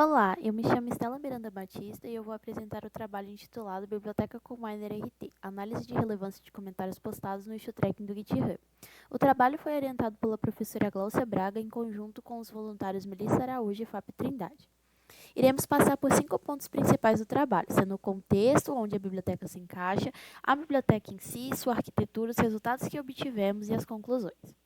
Olá, eu me chamo Estela Miranda Batista e eu vou apresentar o trabalho intitulado Biblioteca Combiner RT, Análise de Relevância de Comentários Postados no Issue Tracking do GitHub. O trabalho foi orientado pela professora Glaucia Braga em conjunto com os voluntários Melissa Araújo e Fábio Trindade. Iremos passar por 5 pontos principais do trabalho, sendo o contexto, onde a biblioteca se encaixa, a biblioteca em si, sua arquitetura, os resultados que obtivemos e as conclusões.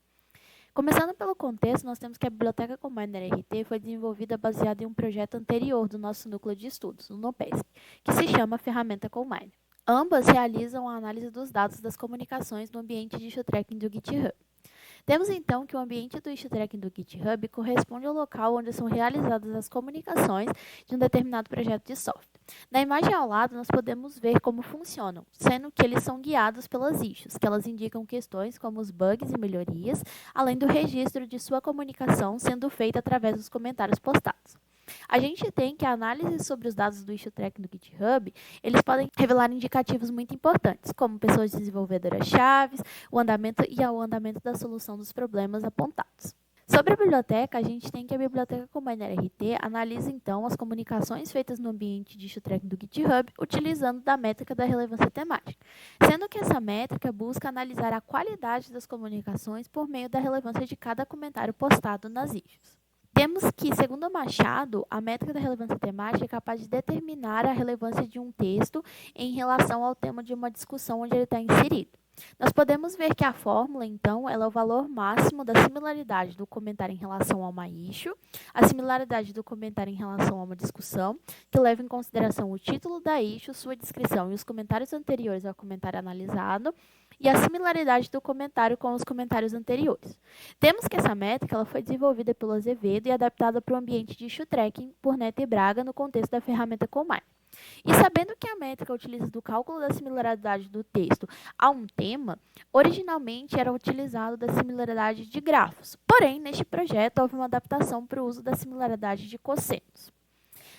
Começando pelo contexto, nós temos que a Biblioteca Combiner RT foi desenvolvida baseada em um projeto anterior do nosso núcleo de estudos, o NOPESC, que se chama Ferramenta Combiner. Ambas realizam a análise dos dados das comunicações no ambiente de issue tracking do GitHub. Temos então que o ambiente do issue tracking do GitHub corresponde ao local onde são realizadas as comunicações de um determinado projeto de software. Na imagem ao lado, nós podemos ver como funcionam, sendo que eles são guiados pelas issues, que elas indicam questões como os bugs e melhorias, além do registro de sua comunicação sendo feita através dos comentários postados. A gente tem que a análise sobre os dados do issue tracking do GitHub, eles podem revelar indicativos muito importantes, como pessoas desenvolvedoras-chave, o andamento da solução dos problemas apontados. Sobre a biblioteca, a gente tem que a biblioteca Combiner RT analisa, então, as comunicações feitas no ambiente de issue tracking do GitHub utilizando da métrica da relevância temática, sendo que essa métrica busca analisar a qualidade das comunicações por meio da relevância de cada comentário postado nas issues. Temos que, segundo Machado, a métrica da relevância temática é capaz de determinar a relevância de um texto em relação ao tema de uma discussão onde ele está inserido. Nós podemos ver que a fórmula, então, ela é o valor máximo da similaridade do comentário em relação a uma issue, a similaridade do comentário em relação a uma discussão, que leva em consideração o título da issue, sua descrição e os comentários anteriores ao comentário analisado, e a similaridade do comentário com os comentários anteriores. Temos que essa métrica ela foi desenvolvida pelo Azevedo e adaptada para o ambiente de issue tracking por Neto e Braga no contexto da ferramenta Combine. E sabendo que a métrica utiliza do cálculo da similaridade do texto a um tema, originalmente era utilizado da similaridade de grafos. Porém, neste projeto houve uma adaptação para o uso da similaridade de cossenos.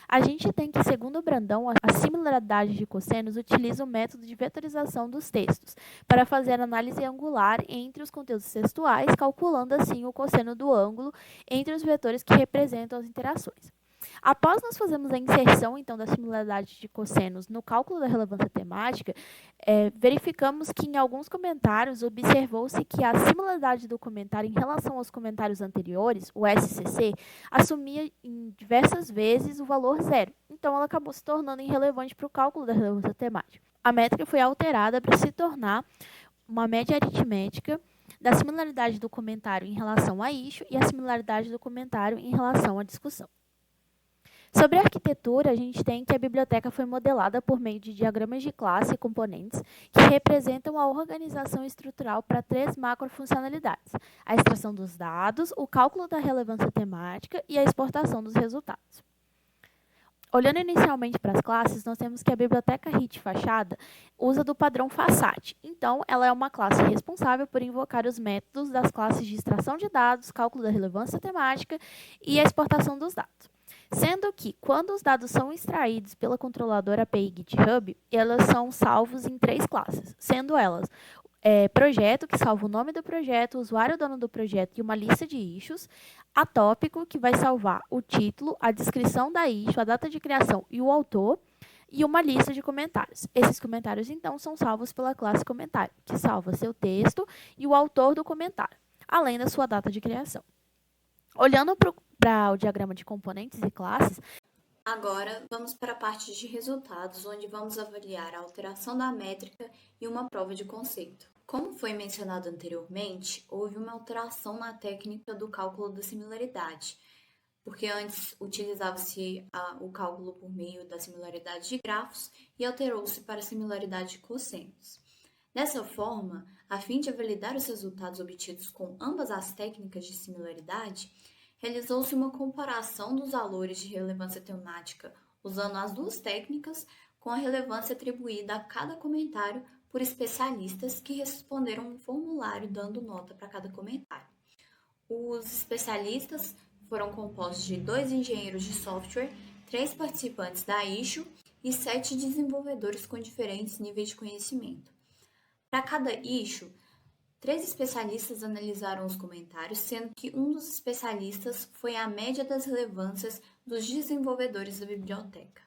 A gente tem que, segundo o Brandão, a similaridade de cossenos utiliza o método de vetorização dos textos para fazer análise angular entre os conteúdos textuais, calculando assim o cosseno do ângulo entre os vetores que representam as interações. Após nós fazermos a inserção, então, da similaridade de cossenos no cálculo da relevância temática, verificamos que em alguns comentários observou-se que a similaridade do comentário em relação aos comentários anteriores, o SCC, assumia em diversas vezes o valor zero. Então, ela acabou se tornando irrelevante para o cálculo da relevância temática. A métrica foi alterada para se tornar uma média aritmética da similaridade do comentário em relação a issue e a similaridade do comentário em relação à discussão. Sobre a arquitetura, a gente tem que a biblioteca foi modelada por meio de diagramas de classe e componentes que representam a organização estrutural para 3 macrofuncionalidades: a extração dos dados, o cálculo da relevância temática e a exportação dos resultados. Olhando inicialmente para as classes, nós temos que a biblioteca HIT Fachada usa do padrão FASAT. Então, ela é uma classe responsável por invocar os métodos das classes de extração de dados, cálculo da relevância temática e a exportação dos dados. Sendo que, quando os dados são extraídos pela controladora API GitHub, elas são salvos em 3 classes, sendo elas projeto, que salva o nome do projeto, o usuário dono do projeto e uma lista de issues, atópico, que vai salvar o título, a descrição da issue, a data de criação e o autor, e uma lista de comentários. Esses comentários, então, são salvos pela classe comentário, que salva seu texto e o autor do comentário, além da sua data de criação. Olhando para o diagrama de componentes e classes, agora vamos para a parte de resultados, onde vamos avaliar a alteração da métrica e uma prova de conceito. Como foi mencionado anteriormente, houve uma alteração na técnica do cálculo da similaridade, porque antes utilizava-se o cálculo por meio da similaridade de grafos e alterou-se para a similaridade de cossenos. Dessa forma, a fim de validar os resultados obtidos com ambas as técnicas de similaridade, realizou-se uma comparação dos valores de relevância temática usando as duas técnicas com a relevância atribuída a cada comentário por especialistas que responderam um formulário dando nota para cada comentário. Os especialistas foram compostos de 2 engenheiros de software, 3 participantes da issue e 7 desenvolvedores com diferentes níveis de conhecimento. Para cada issue, 3 especialistas analisaram os comentários, sendo que um dos especialistas foi a média das relevâncias dos desenvolvedores da biblioteca.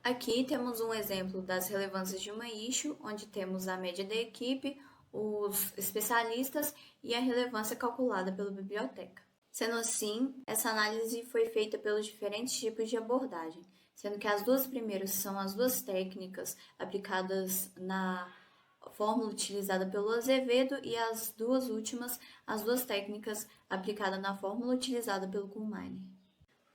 Aqui temos um exemplo das relevâncias de uma issue, onde temos a média da equipe, os especialistas e a relevância calculada pela biblioteca. Sendo assim, essa análise foi feita pelos diferentes tipos de abordagem, sendo que as duas primeiras são as duas técnicas aplicadas na fórmula utilizada pelo Azevedo e as duas últimas, as duas técnicas aplicadas na fórmula utilizada pelo Kuhlmeier.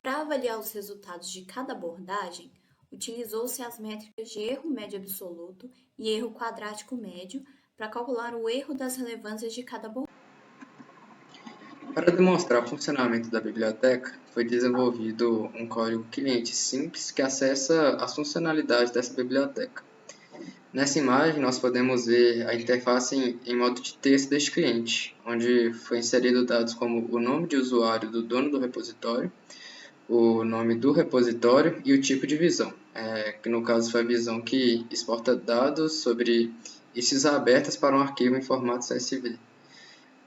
Para avaliar os resultados de cada abordagem, utilizou-se as métricas de erro médio absoluto e erro quadrático médio para calcular o erro das relevâncias de cada abordagem. Para demonstrar o funcionamento da biblioteca, foi desenvolvido um código cliente simples que acessa as funcionalidades dessa biblioteca. Nessa imagem, nós podemos ver a interface em modo de texto deste cliente, onde foi inserido dados como o nome de usuário do dono do repositório, o nome do repositório e o tipo de visão, que no caso foi a visão que exporta dados sobre issues abertas para um arquivo em formato CSV.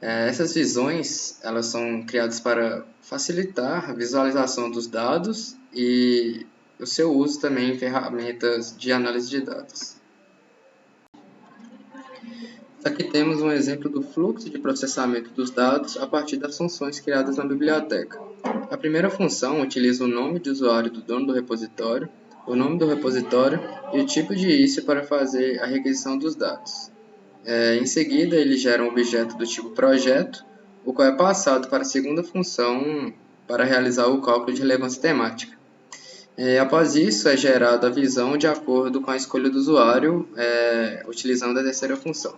Essas visões elas são criadas para facilitar a visualização dos dados e o seu uso também em ferramentas de análise de dados. Aqui temos um exemplo do fluxo de processamento dos dados a partir das funções criadas na biblioteca. A primeira função utiliza o nome de usuário do dono do repositório, o nome do repositório e o tipo de issue para fazer a requisição dos dados. Em seguida, ele gera um objeto do tipo projeto, o qual é passado para a segunda função para realizar o cálculo de relevância temática. Após isso, é gerada a visão de acordo com a escolha do usuário, utilizando a terceira função.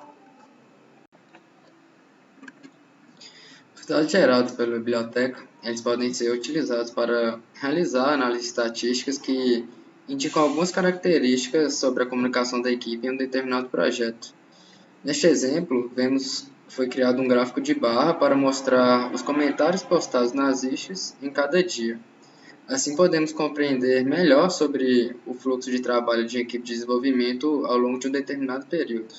Os dados gerados pela biblioteca eles podem ser utilizados para realizar análises estatísticas que indicam algumas características sobre a comunicação da equipe em um determinado projeto. Neste exemplo, vemos que foi criado um gráfico de barra para mostrar os comentários postados nas issues em cada dia. Assim podemos compreender melhor sobre o fluxo de trabalho de equipe de desenvolvimento ao longo de um determinado período.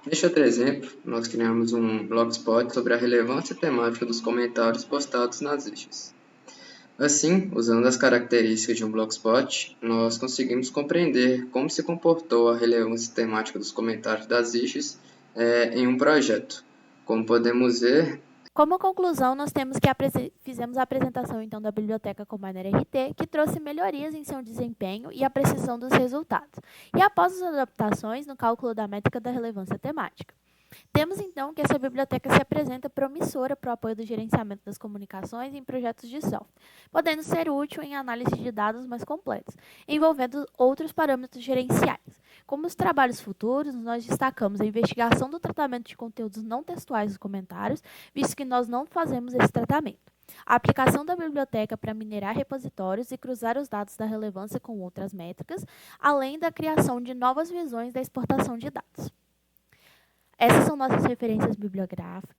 Neste outro exemplo, nós criamos um blogspot sobre a relevância temática dos comentários postados nas issues. Assim, usando as características de um blogspot, nós conseguimos compreender como se comportou a relevância temática dos comentários das issues em um projeto. Como podemos ver, como conclusão, nós temos que fizemos a apresentação então da biblioteca Kuhlmeier RT, que trouxe melhorias em seu desempenho e a precisão dos resultados, e após as adaptações no cálculo da métrica da relevância temática. Temos então que essa biblioteca se apresenta promissora para o apoio do gerenciamento das comunicações em projetos de software, podendo ser útil em análise de dados mais completos, envolvendo outros parâmetros gerenciais. Como os trabalhos futuros, nós destacamos a investigação do tratamento de conteúdos não textuais dos comentários, visto que nós não fazemos esse tratamento. A aplicação da biblioteca para minerar repositórios e cruzar os dados da relevância com outras métricas, além da criação de novas visões da exportação de dados. Essas são nossas referências bibliográficas.